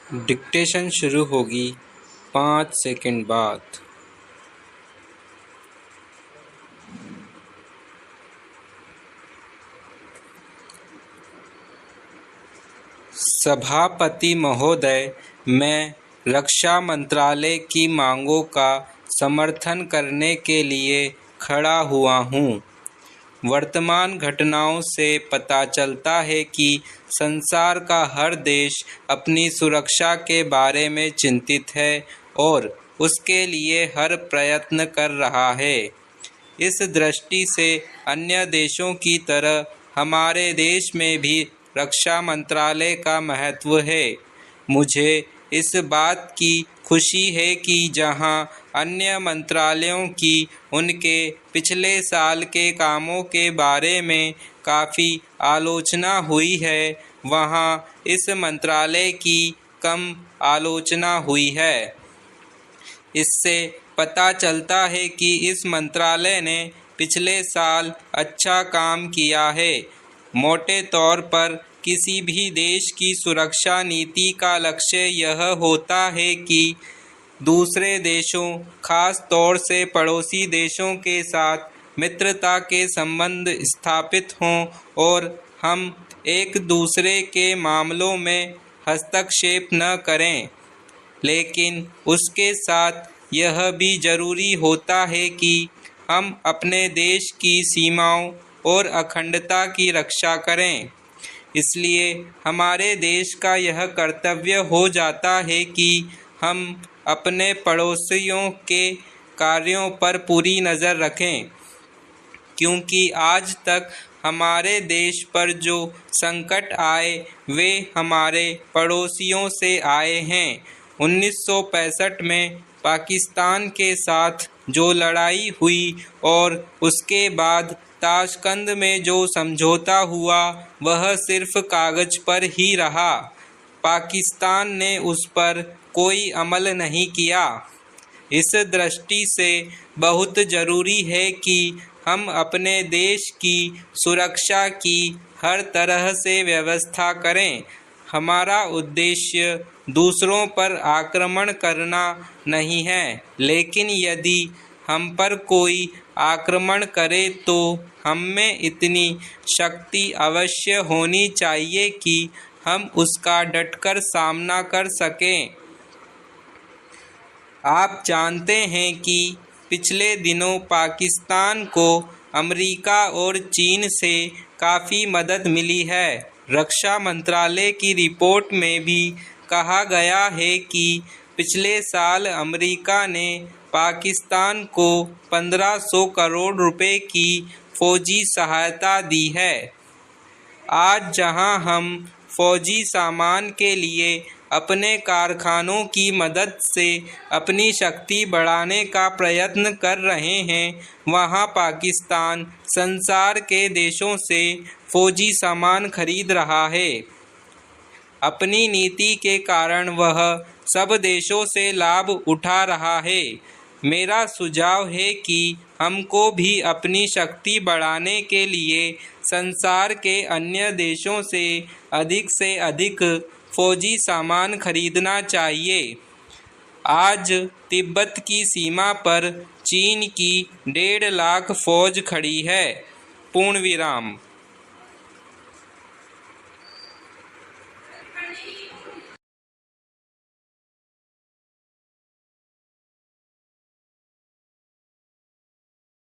Dictation शुरू होगी 5 second बाद। सभापति महोदय, मैं रक्षा मंत्रालय की मांगों का समर्थन करने के लिए खड़ा हुआ हूँ। वर्तमान घटनाओं से पता चलता है कि संसार का हर देश अपनी सुरक्षा के बारे में चिंतित है और उसके लिए हर प्रयत्न कर रहा है। इस दृष्टि से अन्य देशों की तरह हमारे देश में भी रक्षा मंत्रालय का महत्व है। मुझे इस बात की खुशी है कि जहां अन्य मंत्रालयों की उनके पिछले साल के कामों के बारे में काफ़ी आलोचना हुई है, वहां इस मंत्रालय की कम आलोचना हुई है। इससे पता चलता है कि इस मंत्रालय ने पिछले साल अच्छा काम किया है। मोटे तौर पर किसी भी देश की सुरक्षा नीति का लक्ष्य यह होता है कि दूसरे देशों, खास तौर से पड़ोसी देशों के साथ मित्रता के संबंध स्थापित हों और हम एक दूसरे के मामलों में हस्तक्षेप न करें। लेकिन उसके साथ यह भी जरूरी होता है कि हम अपने देश की सीमाओं और अखंडता की रक्षा करें। इसलिए हमारे देश का यह कर्तव्य हो जाता है कि हम अपने पड़ोसियों के कार्यों पर पूरी नज़र रखें, क्योंकि आज तक हमारे देश पर जो संकट आए वे हमारे पड़ोसियों से आए हैं। 1965 में पाकिस्तान के साथ जो लड़ाई हुई और उसके बाद ताशकंद में जो समझौता हुआ वह सिर्फ कागज़ पर ही रहा। पाकिस्तान ने उस पर कोई अमल नहीं किया। इस दृष्टि से बहुत ज़रूरी है कि हम अपने देश की सुरक्षा की हर तरह से व्यवस्था करें। हमारा उद्देश्य दूसरों पर आक्रमण करना नहीं है, लेकिन यदि हम पर कोई आक्रमण करे तो हम में इतनी शक्ति अवश्य होनी चाहिए कि हम उसका डटकर सामना कर सकें। आप जानते हैं कि पिछले दिनों पाकिस्तान को अमेरिका और चीन से काफ़ी मदद मिली है। रक्षा मंत्रालय की रिपोर्ट में भी कहा गया है कि पिछले साल अमेरिका ने पाकिस्तान को 1500 करोड़ रुपए की फौजी सहायता दी है। आज जहां हम फौजी सामान के लिए अपने कारखानों की मदद से अपनी शक्ति बढ़ाने का प्रयत्न कर रहे हैं, वहां पाकिस्तान संसार के देशों से फौजी सामान खरीद रहा है। अपनी नीति के कारण वह सब देशों से लाभ उठा रहा है। मेरा सुझाव है कि हमको भी अपनी शक्ति बढ़ाने के लिए संसार के अन्य देशों से अधिक फौजी सामान खरीदना चाहिए। आज तिब्बत की सीमा पर चीन की 1.5 लाख फौज खड़ी है। पूर्ण विराम।